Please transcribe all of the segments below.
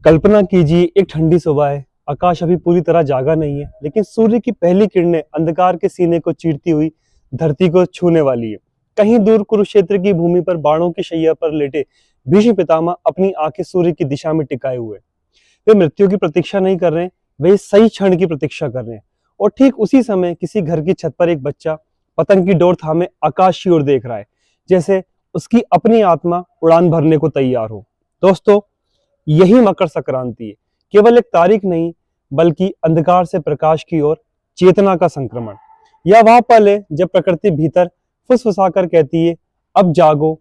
कल्पना कीजिए एक ठंडी सुबह है। आकाश अभी पूरी तरह जागा नहीं है, लेकिन सूर्य की पहली किरणें अंधकार के सीने को चीरती हुई धरती को छूने वाली है। कहीं दूर कुरुक्षेत्र की भूमि पर बाणों की शैया पर लेटे भीष्म पितामह अपनी आंखें सूर्य की दिशा में टिकाए हुए। वे मृत्यु की प्रतीक्षा नहीं कर रहे, वे इस सही क्षण की प्रतीक्षा कर रहे हैं। और ठीक उसी समय किसी घर की छत पर एक बच्चा पतंग की डोर थामे आकाश की ओर देख रहा है, जैसे उसकी अपनी आत्मा उड़ान भरने को तैयार हो। दोस्तों, यही मकर संक्रांति है, केवल एक तारीख नहीं बल्कि अंधकार से प्रकाश की ओर चेतना का संक्रमण। यह वह पल है जब प्रकृति भीतर फुसफुसाकर कहती है, अब जागो।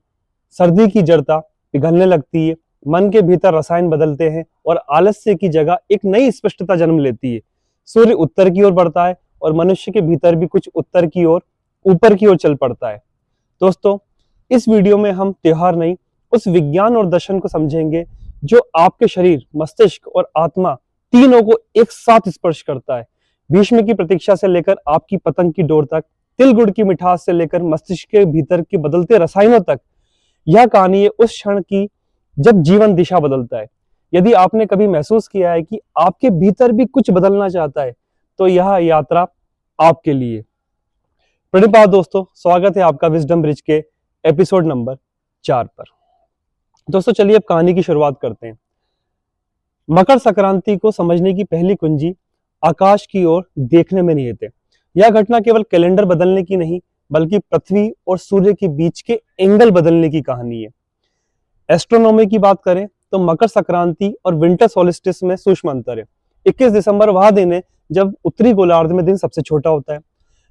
सर्दी की जड़ता पिघलने लगती है, मन के भीतर रसायन बदलते हैं और आलस्य की जगह एक नई स्पष्टता जन्म लेती है। सूर्य उत्तर की ओर बढ़ता है और मनुष्य के भीतर भी कुछ उत्तर की ओर ऊपर की ओर चल पड़ता है। दोस्तों, इस वीडियो में हम त्योहार नहीं, उस विज्ञान और दर्शन को समझेंगे जो आपके शरीर, मस्तिष्क और आत्मा तीनों को एक साथ स्पर्श करता है। भीष्म की प्रतीक्षा से लेकर आपकी पतंग की डोर तक, तिल गुड़ की मिठास से लेकर मस्तिष्क के भीतर के बदलते रसायनों तक, यह कहानी है उस क्षण की जब जीवन दिशा बदलता है। यदि आपने कभी महसूस किया है कि आपके भीतर भी कुछ बदलना चाहता है, तो यह यात्रा आपके लिए। प्रणिपात दोस्तों, स्वागत है आपका विजडम ब्रिज के एपिसोड नंबर 4 पर। दोस्तों, चलिए अब कहानी की शुरुआत करते हैं। मकर संक्रांति को समझने की पहली कुंजी आकाश की ओर देखने में निहित है। यह घटना केवल कैलेंडर बदलने की नहीं, बल्कि पृथ्वी और सूर्य के बीच के एंगल बदलने की कहानी है। एस्ट्रोनॉमी की बात करें तो मकर संक्रांति और विंटर सोलिस्टिस में सूक्ष्म अंतर है। 21 दिसंबर वह दिन है जब उत्तरी गोलार्ध में दिन सबसे छोटा होता है,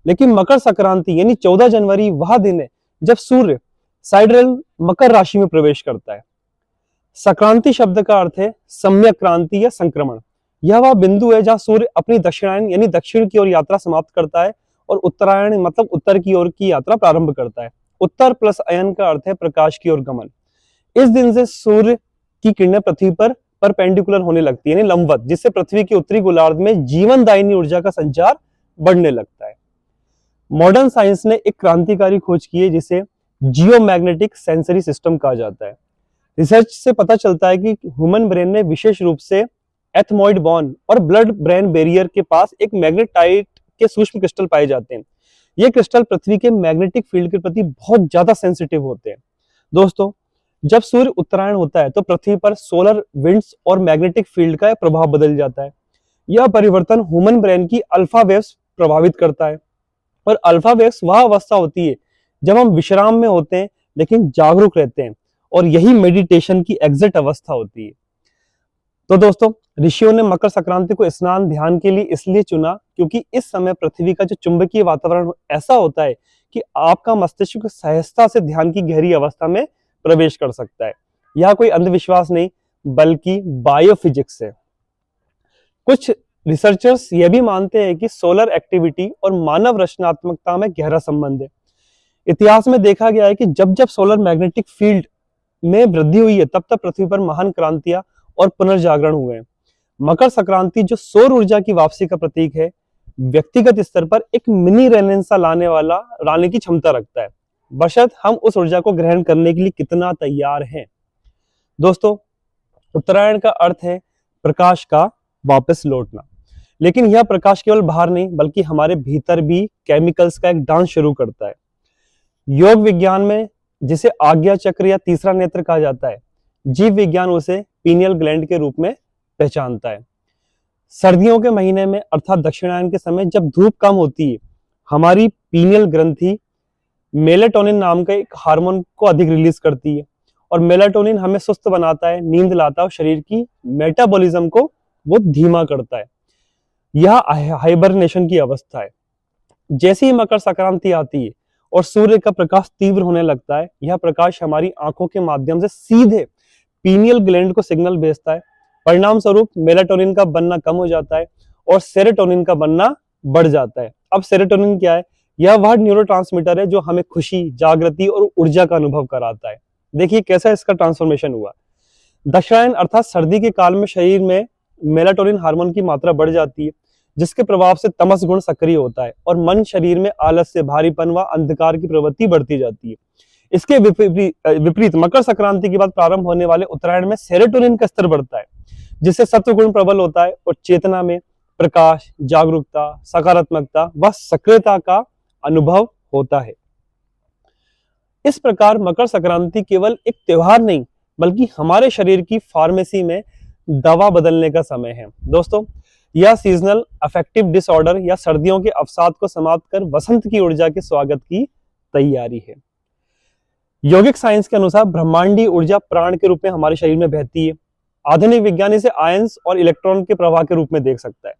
लेकिन मकर संक्रांति यानी 14 जनवरी वह दिन है जब सूर्य साइडरल मकर राशि में प्रवेश करता है। संक्रांति शब्द का अर्थ है सम्यक क्रांति या संक्रमण। यह वह बिंदु है जहां सूर्य अपनी दक्षिणायन यानी दक्षिण की ओर यात्रा समाप्त करता है और उत्तरायण मतलब उत्तर की ओर की यात्रा प्रारंभ करता है। उत्तर प्लस अयन का अर्थ है प्रकाश की ओर गमन। इस दिन से सूर्य की किरणें पृथ्वी पर परपेंडिकुलर होने लगती है यानी लंबवत, जिससे पृथ्वी के उत्तरी गोलार्ध में जीवनदायिनी ऊर्जा का संचार बढ़ने लगता है। मॉडर्न साइंस ने एक क्रांतिकारी खोज की है जिसे जियोमैग्नेटिक सेंसरी सिस्टम कहा जाता है। रिसर्च से पता चलता है कि ह्यूमन ब्रेन में विशेष रूप से एथमॉइड बॉन्ड और ब्लड ब्रेन बैरियर के पास एक मैग्नेटाइट के सूक्ष्म क्रिस्टल पाए जाते हैं। ये क्रिस्टल पृथ्वी के मैग्नेटिक फील्ड के प्रति बहुत ज्यादा सेंसिटिव होते हैं। दोस्तों, जब सूर्य उत्तरायण होता है तो पृथ्वी पर सोलर विंड्स और मैग्नेटिक फील्ड का प्रभाव बदल जाता है। यह परिवर्तन ह्यूमन ब्रेन की अल्फा वेव्स प्रभावित करता है और अल्फा वेव्स वह अवस्था होती है जब हम विश्राम में होते हैं लेकिन जागरूक रहते हैं, और यही मेडिटेशन की एग्जिट अवस्था होती है। तो दोस्तों, ऋषियों ने मकर संक्रांति को स्नान ध्यान के लिए इसलिए चुना क्योंकि इस समय पृथ्वी का जो चुंबकीय वातावरण ऐसा होता है कि आपका मस्तिष्क सहजता से ध्यान की गहरी अवस्था में प्रवेश कर सकता है। यह कोई अंधविश्वास नहीं बल्कि बायोफिजिक्स है। कुछ रिसर्चर्स यह भी मानते हैं कि सोलर एक्टिविटी और मानव रचनात्मकता में गहरा संबंध है। इतिहास में देखा गया है कि जब जब सोलर मैग्नेटिक फील्ड में वृद्धि हुई है, तब तब पृथ्वी पर महान क्रांतियां और पुनर्जागरण हुए हैं। मकर संक्रांति जो सौर ऊर्जा की वापसी का प्रतीक है, व्यक्तिगत स्तर पर एक मिनी रेनेसां लाने की क्षमता रखता है, बशर्ते हम उस ऊर्जा को ग्रहण करने के लिए कितना तैयार हैं। दोस्तों, उत्तरायण का अर्थ है प्रकाश का वापस लौटना, लेकिन यह प्रकाश केवल बाहर नहीं बल्कि हमारे भीतर भी केमिकल्स का एक डांस शुरू करता है। योग विज्ञान में जिसे आज्ञा चक्र या तीसरा नेत्र कहा जाता है, जीव विज्ञान उसे पीनियल ग्लैंड के रूप में पहचानता है। सर्दियों के महीने में अर्थात दक्षिणायन के समय जब धूप कम होती है, हमारी पीनियल ग्रंथि मेलेटोनिन नाम के एक हार्मोन को अधिक रिलीज करती है और मेलेटोनिन हमें सुस्त बनाता है, नींद लाता है और शरीर की मेटाबॉलिज्म को वो धीमा करता है। यह हाइबरनेशन की अवस्था है। जैसे ही मकर संक्रांति आती है और सूर्य का प्रकाश तीव्र होने लगता है, यह प्रकाश हमारी आंखों के माध्यम से सीधे पीनियल ग्लैंड को सिग्नल भेजता है। परिणाम स्वरूप मेलाटोनिन का बनना कम हो जाता है और सेरोटोनिन का बनना बढ़ जाता है। अब सेरोटोनिन क्या है? यह वह न्यूरोट्रांसमीटर है जो हमें खुशी, जागृति और ऊर्जा का अनुभव कराता है। देखिए कैसा इसका ट्रांसफॉर्मेशन हुआ। दक्षिणायन अर्थात सर्दी के काल में शरीर में मेलाटोनिन हार्मोन की मात्रा बढ़ जाती है, जिसके प्रभाव से तमस गुण सक्रिय होता है और मन शरीर में आलस्य, भारीपन व अंधकार की प्रवृत्ति बढ़ती जाती है। इसके विपरीत मकर संक्रांति के बाद प्रारंभ होने वाले उत्तरायण में सेरोटोनिन का स्तर बढ़ता है, जिससे सत्वगुण प्रबल होता है और चेतना में प्रकाश, जागरूकता, सकारात्मकता व सक्रियता का अनुभव होता है। इस प्रकार मकर संक्रांति केवल एक त्योहार नहीं बल्कि हमारे शरीर की फार्मेसी में दवा बदलने का समय है। दोस्तों, यह सीजनल अफेक्टिव डिसऑर्डर या सर्दियों के अवसाद को समाप्त कर वसंत की ऊर्जा के स्वागत की तैयारी है। यौगिक साइंस के अनुसार ब्रह्मांडीय ऊर्जा प्राण के रूप में हमारे शरीर में बहती है। आधुनिक विज्ञान इसे आयंस और इलेक्ट्रॉन के प्रवाह के रूप में देख सकता है।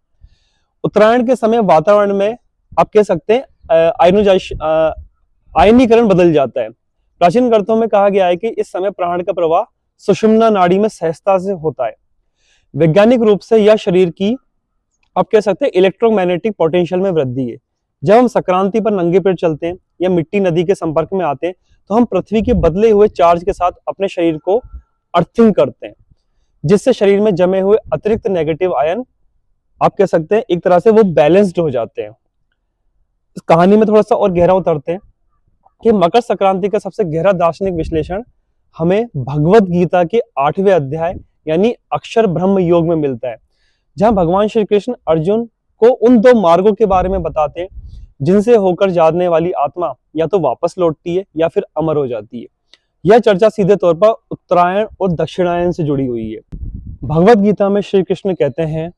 उत्तरायण के समय वातावरण में आप कह सकते हैं आयनीकरण बदल जाता है। प्राचीन ग्रंथों में कहा गया है कि इस समय प्राण का प्रवाह सुषुम्ना नाड़ी में सहजता से होता है। वैज्ञानिक रूप से यह शरीर की आप कह सकते हैं इलेक्ट्रोमैग्नेटिक पोटेंशियल में वृद्धि है। जब हम संक्रांति पर नंगे पैर चलते हैं या मिट्टी नदी के संपर्क में आते हैं तो हम पृथ्वी के बदले हुए चार्ज के साथ अपने शरीर को अर्थिंग करते हैं, जिससे शरीर में जमे हुए अतिरिक्त नेगेटिव आयन आप कह सकते हैं एक तरह से वो बैलेंस्ड हो जाते हैं। इस कहानी में थोड़ा सा और गहरा उतरते हैं कि मकर संक्रांति का सबसे गहरा दार्शनिक विश्लेषण हमें भगवत गीता के 8वें अध्याय यानी अक्षर ब्रह्म योग में मिलता है, जहां भगवान श्री कृष्ण अर्जुन को उन दो मार्गों के बारे में बताते हैं जिनसे होकर जाने वाली आत्मा या तो वापस लौटती है या फिर अमर हो जाती है। यह चर्चा सीधे तौर पर उत्तरायण और दक्षिणायन से जुड़ी हुई है। भगवत गीता में श्री कृष्ण कहते हैं,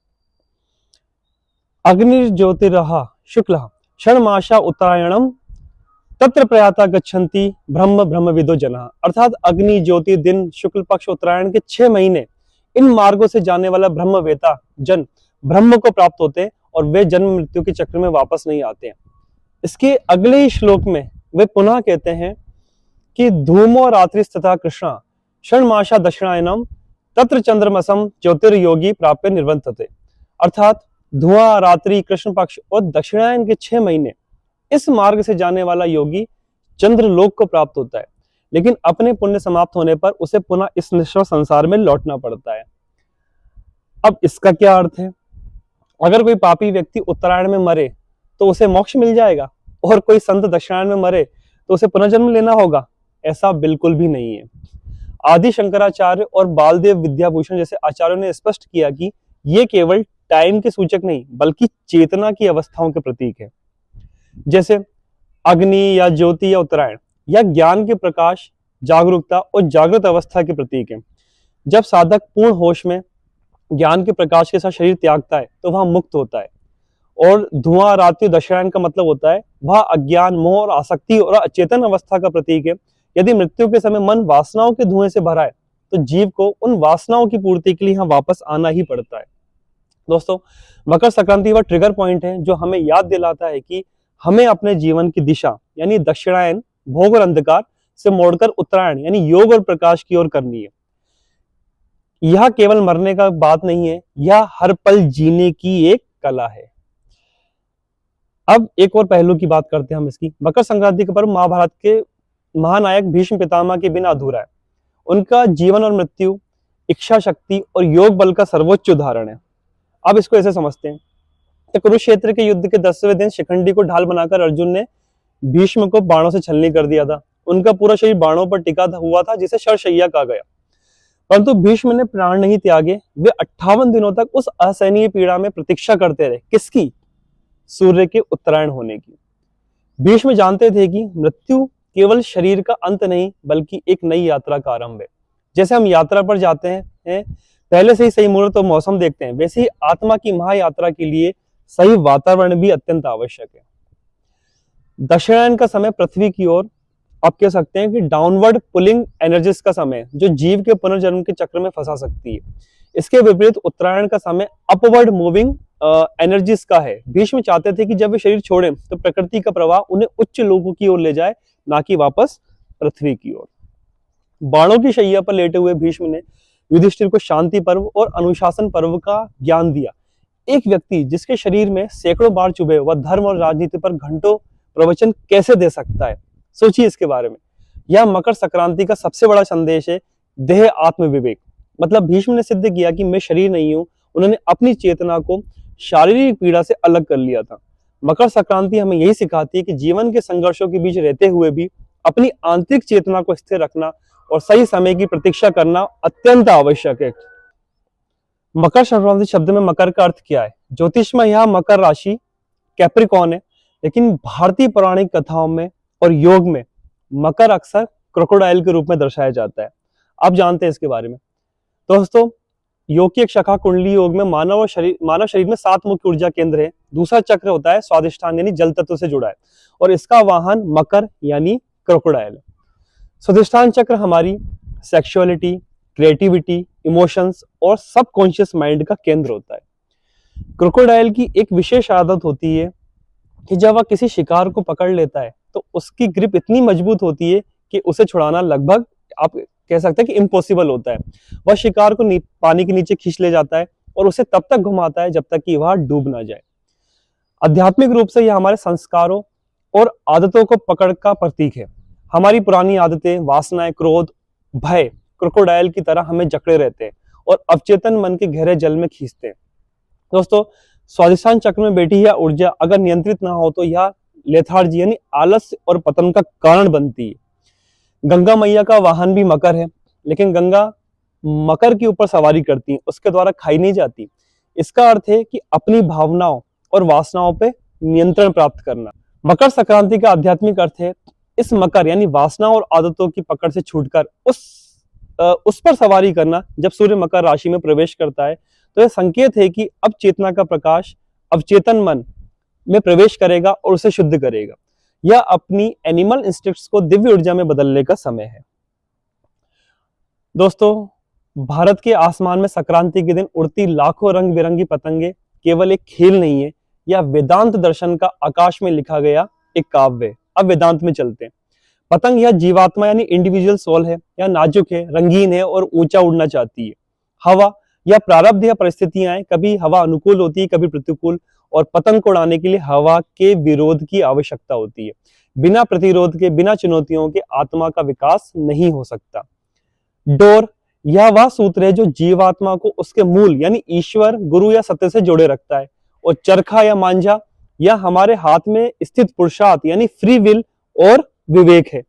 अग्निर्ज्योतिरः शुक्लः षण्मासा उत्तरायणम तत्र प्रयाता गच्छन्ति ब्रह्म ब्रह्मविदो जनः। अर्थात अग्नि, ज्योति, दिन, शुक्ल पक्ष, उत्तरायण के 6 महीने इन मार्गों से जाने वाला ब्रह्मवेता जन ब्रह्म को प्राप्त होते हैं और वे जन्म मृत्यु के चक्र में वापस नहीं आते हैं। इसके अगले ही श्लोक में वे पुनः कहते हैं कि धूमो रात्रिस्तथा कृष्णा षण्मासा दक्षिणायनम तत्र चंद्रमसम ज्योतिर्योगी प्राप्य निर्वंतते। अर्थात धुआं, रात्रि, कृष्ण पक्ष और दक्षिणायन के 6 महीने इस मार्ग से जाने वाला योगी चंद्रलोक को प्राप्त होता है, लेकिन अपने पुण्य समाप्त होने पर उसे पुनः इस नश्वर संसार में लौटना पड़ता है। अब इसका क्या अर्थ है? अगर कोई पापी व्यक्ति उत्तरायण में मरे तो उसे मोक्ष मिल जाएगा और कोई संत दक्षिणायन में मरे तो उसे पुनर्जन्म लेना होगा? ऐसा बिल्कुल भी नहीं है। आदि शंकराचार्य और बालदेव विद्याभूषण जैसे आचार्यों ने स्पष्ट किया कि ये केवल टाइम के सूचक नहीं बल्कि चेतना की अवस्थाओं के प्रतीक है। जैसे अग्नि या ज्योति या उत्तरायण या ज्ञान के प्रकाश, जागरूकता और जागृत अवस्था के प्रतीक है। जब साधक पूर्ण होश में ज्ञान के प्रकाश के साथ शरीर त्यागता है तो वह मुक्त होता है। और धुआं, रात्रि, दक्षिणायन का मतलब होता है वह अज्ञान, मोह और आसक्ति और अचेतन अवस्था का प्रतीक है। यदि मृत्यु के समय मन वासनाओं के धुएं से भरा है तो जीव को उन वासनाओं की पूर्ति के लिए यहाँ वापस आना ही पड़ता है। दोस्तों, मकर संक्रांति वह ट्रिगर पॉइंट है जो हमें याद दिलाता है कि हमें अपने जीवन की दिशा यानी दक्षिणायन भोग और अंधकार से मोड़कर उत्तरायण यानी योग और प्रकाश की ओर करनी है। यह केवल मरने का बात नहीं है, यह हर पल जीने की एक कला है। अब एक और पहलू की बात करते हैं हम इसकी। मकर संक्रांति का पर्व महाभारत के महानायक भीष्म पितामह के बिना अधूरा है। उनका जीवन और मृत्यु इच्छा शक्ति और योग बल का सर्वोच्च उदाहरण है। अब इसको ऐसे समझते हैं कि कुरुक्षेत्र के युद्ध के 10वें दिन शिखंडी को ढाल बनाकर अर्जुन ने भीष्म को बाणों से छलनी कर दिया था। उनका पूरा शरीर बाणों पर टिका हुआ था जिसे शरशैया कहा गया, परंतु भीष्म ने प्राण नहीं त्यागे। वे 58 दिनों तक उस असहनीय पीड़ा में प्रतीक्षा करते रहे। किसकी? सूर्य के उत्तरायण होने की। भीष्म जानते थे कि मृत्यु केवल शरीर का अंत नहीं बल्कि एक नई यात्रा का आरंभ है। जैसे हम यात्रा पर जाते हैं पहले से ही सही मुहूर्त और मौसम देखते हैं, वैसे ही आत्मा की महायात्रा के लिए सही वातावरण भी अत्यंत आवश्यक है। दक्षिणायन का समय पृथ्वी की ओर आप कह सकते हैं कि डाउनवर्ड पुलिंग एनर्जीज का समय जो जीव के पुनर्जन्म के चक्र में फंसा सकती है। इसके विपरीत उत्तरायण का समय अपवर्ड मूविंग एनर्जीज का है। भीष्म चाहते थे कि जब वे शरीर छोड़ें तो प्रकृति का प्रवाह उन्हें उच्च लोकों की ओर ले जाए, ना कि वापस पृथ्वी की ओर। बाणों की शैया पर लेटे हुए भीष्म ने युधिष्ठिर को शांति पर्व और अनुशासन पर्व का ज्ञान दिया। एक व्यक्ति जिसके शरीर में सैकड़ों बार चुभे वह धर्म और राजनीति पर घंटों प्रवचन कैसे दे सकता है? सोचिए इसके बारे में। यह मकर संक्रांति का सबसे बड़ा संदेश है, देह आत्म विवेक। मतलब भीष्म ने सिद्ध किया कि मैं शरीर नहीं हूं। उन्होंने अपनी चेतना को शारीरिक पीड़ा से अलग कर लिया था। मकर संक्रांति हमें यही सिखाती है कि जीवन के संघर्षों के बीच रहते हुए भी अपनी आंतरिक चेतना को स्थिर रखना और सही समय की प्रतीक्षा करना अत्यंत आवश्यक है। मकर संक्रांति शब्द में मकर का अर्थ क्या है? ज्योतिष में यह मकर राशि कैप्रिकॉर्न है, लेकिन भारतीय पौराणिक कथाओं में और योग में मकर अक्सर क्रोकोडाइल के रूप में दर्शाया जाता है। आप जानते हैं इसके बारे में। दोस्तों, योग की एक शाखा कुंडली योग में मानव शरीर में 7 मुख्य ऊर्जा केंद्र है। दूसरा चक्र होता है स्वादिष्ठान यानी जल तत्व से जुड़ा है, और इसका वाहन मकर यानी क्रोकोडाइल है। स्वादिष्ठान चक्र हमारी सेक्सुअलिटी, क्रिएटिविटी, इमोशंस और सबकॉन्शियस माइंड का केंद्र होता है। क्रोकोडाइल की एक विशेष आदत होती है कि जब वह किसी शिकार को पकड़ लेता है तो उसकी ग्रिप इतनी मजबूत होती है कि उसे छुड़ाना लगभग, आप कह सकते हैं कि इम्पॉसिबल होता है। वह शिकार को पानी के नीचे खींच ले जाता है और उसे तब तक घुमाता है जब तक कि वह डूब ना जाए। आध्यात्मिक रूप से यह हमारे संस्कारों और आदतों को पकड़ का प्रतीक है। हमारी पुरानी आदतें, वासनाएं, क्रोध, भय क्रोकोडाइल की तरह हमें जकड़े रहते हैं और अवचेतन मन के गहरे जल में खींचते हैं। दोस्तों, स्वादिष्ठान चक्र में बैठी यह ऊर्जा अगर नियंत्रित ना हो तो यह लेथार्जी यानी आलस्य और पतन का कारण बनती है। गंगा मैया का वाहन भी मकर है, लेकिन गंगा मकर के ऊपर सवारी करती है, उसके द्वारा खाई नहीं जाती। इसका अर्थ है कि अपनी भावनाओं और वासनाओं पे नियंत्रण प्राप्त करना। मकर संक्रांति का आध्यात्मिक अर्थ है इस मकर यानी वासनाओं और आदतों की पकड़ से छूटकर उस पर सवारी करना। जब सूर्य मकर राशि में प्रवेश करता है तो यह संकेत है कि अब चेतना का प्रकाश अवचेतन मन में प्रवेश करेगा और उसे शुद्ध करेगा। यह अपनी एनिमल इंस्टिंक्ट्स को दिव्य ऊर्जा में बदलने का समय है। दोस्तों, भारत के आसमान में संक्रांति के दिन उड़ती लाखों रंग बिरंगी पतंगे केवल एक खेल नहीं है, यह वेदांत दर्शन का आकाश में लिखा गया एक काव्य है। अब वेदांत में चलते हैं। पतंग यह जीवात्मा यानी इंडिविजुअल सोल है, यह नाजुक है, रंगीन है और ऊंचा उड़ना चाहती है। हवा या प्रारब्ध या परिस्थितियां हैं, कभी हवा अनुकूल होती है, कभी प्रतिकूल, और पतंग को उड़ाने के लिए हवा के विरोध की आवश्यकता होती है। बिना प्रतिरोध के, बिना चुनौतियों के आत्मा का विकास नहीं हो सकता। डोर यह वह सूत्र है जो जीवात्मा को उसके मूल यानी ईश्वर, गुरु या सत्य से जोड़े रखता है। और चरखा या मांझा यह हमारे हाथ में स्थित पुरुषार्थ यानी फ्री विल और विवेक है।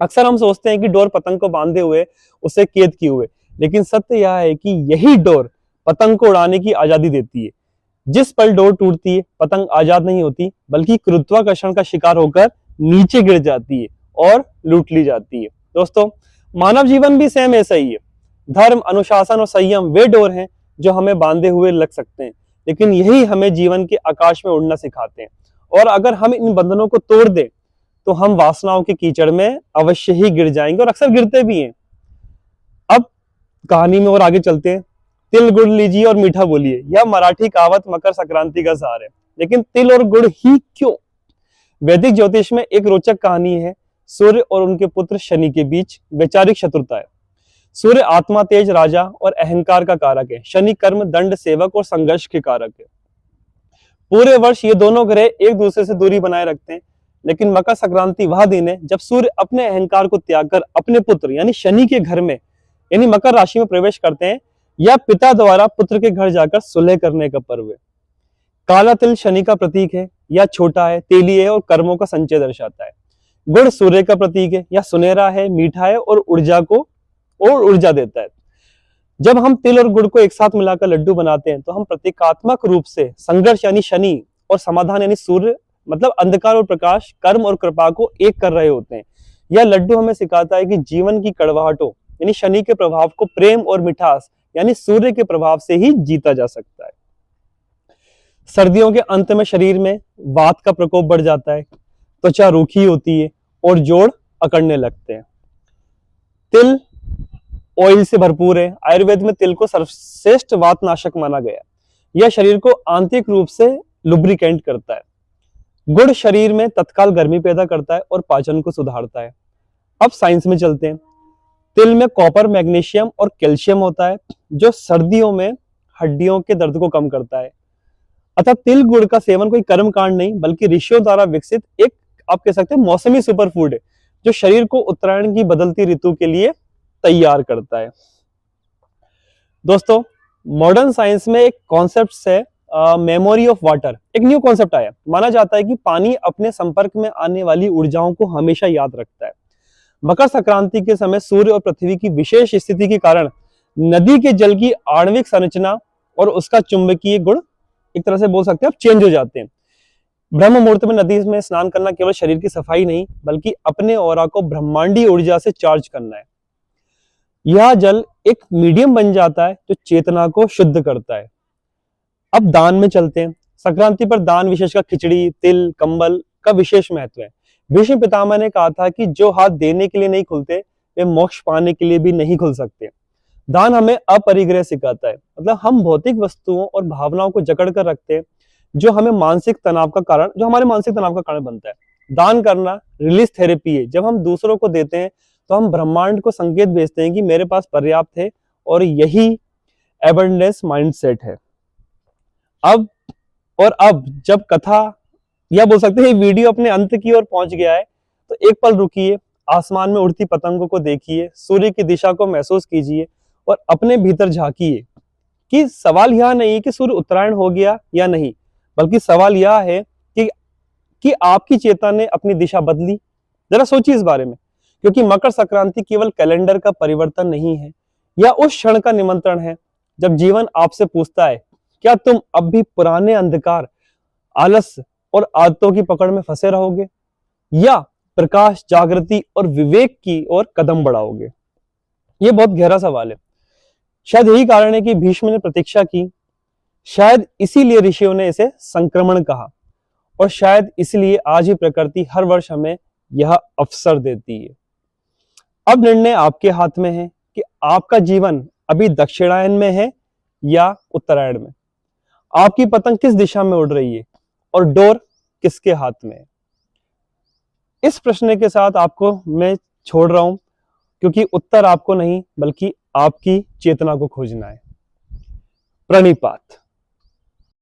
अक्सर हम सोचते हैं कि डोर पतंग को बांधे हुए, उसे कैद किए हुए, लेकिन सत्य यह है कि यही डोर पतंग को उड़ाने की आजादी देती है। जिस पल डोर टूटती है, पतंग आजाद नहीं होती, बल्कि गुरुत्वाकर्षण का शिकार होकर नीचे गिर जाती है और लूट ली जाती है। दोस्तों, मानव जीवन भी सेम ऐसा ही है। धर्म, अनुशासन और संयम वे डोर हैं जो हमें बांधे हुए लग सकते हैं, लेकिन यही हमें जीवन के आकाश में उड़ना सिखाते हैं। और अगर हम इन बंधनों को तोड़ दें तो हम वासनाओं के कीचड़ में अवश्य ही गिर जाएंगे, और अक्सर गिरते भी हैं। अब कहानी में और आगे चलते हैं। तिल गुड़ लीजिए और मीठा बोलिए, यह मराठी कहावत मकर संक्रांति का सार है। लेकिन तिल और गुड़ ही क्यों? वैदिक ज्योतिष में एक रोचक कहानी है। सूर्य और उनके पुत्र शनि के बीच वैचारिक शत्रुता है। सूर्य आत्मा, तेज, राजा और अहंकार का कारक है। शनि कर्म, दंड, सेवक और संघर्ष के कारक है। पूरे वर्ष ये दोनों ग्रह एक दूसरे से दूरी बनाए रखते हैं, लेकिन मकर संक्रांति वह दिन है जब सूर्य अपने अहंकार को त्याग कर अपने पुत्र यानी शनि के घर में यानी मकर राशि में प्रवेश करते हैं। यह पिता द्वारा पुत्र के घर जाकर सुलह करने का पर्व है। काला तिल शनि का प्रतीक है, यह छोटा है, तेली है और कर्मों का संचय दर्शाता है। गुड़ सूर्य का प्रतीक है, यह सुनहरा है, मीठा है और ऊर्जा देता है। जब हम तिल और गुड़ को एक साथ मिलाकर लड्डू बनाते हैं तो हम प्रतीकात्मक रूप से संघर्ष यानी शनि और समाधान यानी सूर्य, मतलब अंधकार और प्रकाश, कर्म और कृपा को एक कर रहे होते हैं। यह लड्डू हमें सिखाता है कि जीवन की कड़वाहटों यानी शनि के प्रभाव को प्रेम और मिठास यानी सूर्य के प्रभाव से ही जीता जा सकता है। सर्दियों के अंत में शरीर में वात का प्रकोप बढ़ जाता है, त्वचा रूखी होती है और जोड़ अकड़ने लगते हैं। तिल ऑयल से भरपूर है। आयुर्वेद में तिल को सर्वश्रेष्ठ वातनाशक माना गया। यह शरीर को आंतरिक रूप से लुब्रिकेंट करता है। गुड़ शरीर में तत्काल गर्मी पैदा करता है और पाचन को सुधारता है। अब साइंस में चलते हैं। तिल में कॉपर, मैग्नीशियम और कैल्शियम होता है जो सर्दियों में हड्डियों के दर्द को कम करता है। अतः तिल गुड़ का सेवन कोई कर्म कांड नहीं, बल्कि ऋषियों द्वारा विकसित एक, आप कह सकते हैं, मौसमी सुपर फूड है जो शरीर को उत्तरायण की बदलती ऋतु के लिए तैयार करता है। दोस्तों, मॉडर्न साइंस में एक कॉन्सेप्ट है मेमोरी ऑफ वाटर। एक न्यू कॉन्सेप्ट आया। माना जाता है कि पानी अपने संपर्क में आने वाली ऊर्जाओं को हमेशा याद रखता है। मकर संक्रांति के समय सूर्य और पृथ्वी की विशेष स्थिति के कारण नदी के जल की आणविक संरचना और उसका चुंबकीय गुण एक तरह से बोल सकते हैं आप चेंज हो जाते हैं। ब्रह्म मुहूर्त में नदी में स्नान करना केवल शरीर की सफाई नहीं बल्कि अपने ऑरा को ब्रह्मांडीय ऊर्जा से चार्ज करना है। यह जल एक मीडियम बन जाता है जो चेतना को शुद्ध करता है। अब दान में चलते हैं। संक्रांति पर दान, विशेषकर खिचड़ी, तिल, कंबल का विशेष महत्व है। भीष्म पितामह ने कहा था कि जो हाथ देने के लिए नहीं खुलते वे मोक्ष पाने के लिए भी नहीं खुल सकते। दान हमें अपरिग्रह सिखाता है, मतलब हम भौतिक वस्तुओं और भावनाओं को जकड़ कर रखते हैं जो हमारे मानसिक तनाव का कारण बनता है। दान करना रिलीज थेरेपी है। जब हम दूसरों को देते हैं तो हम ब्रह्मांड को संकेत भेजते हैं कि मेरे पास पर्याप्त है, और यही एबंडेंस माइंडसेट है। अब जब कथा या बोल सकते हैं वीडियो अपने अंत की ओर पहुंच गया है तो एक पल रुकिए, आसमान में उड़ती पतंगों को देखिए, सूर्य की दिशा को महसूस कीजिए और अपने भीतर झांकिए कि सवाल यह नहीं है कि सूर्य उत्तरायण हो गया या नहीं, बल्कि सवाल यह है कि आपकी चेतना ने अपनी दिशा बदली। जरा सोचिए इस बारे में, क्योंकि मकर संक्रांति केवल कैलेंडर का परिवर्तन नहीं है, यह उस क्षण का निमंत्रण है जब जीवन आपसे पूछता है क्या तुम अब भी पुराने अंधकार, आलस और आदतों की पकड़ में फंसे रहोगे या प्रकाश, जागृति और विवेक की ओर कदम बढ़ाओगे। यह बहुत गहरा सवाल है। शायद यही कारण है कि भीष्म ने प्रतीक्षा की, शायद इसीलिए ऋषियों ने इसे संक्रमण कहा, और शायद इसलिए आज ही प्रकृति हर वर्ष हमें यह अवसर देती है। अब निर्णय आपके हाथ में है कि आपका जीवन अभी दक्षिणायन में है या उत्तरायण में। आपकी पतंग किस दिशा में उड़ रही है और डोर किसके हाथ में है। इस प्रश्न के साथ आपको मैं छोड़ रहा हूं, क्योंकि उत्तर आपको नहीं बल्कि आपकी चेतना को खोजना है। प्रणिपात।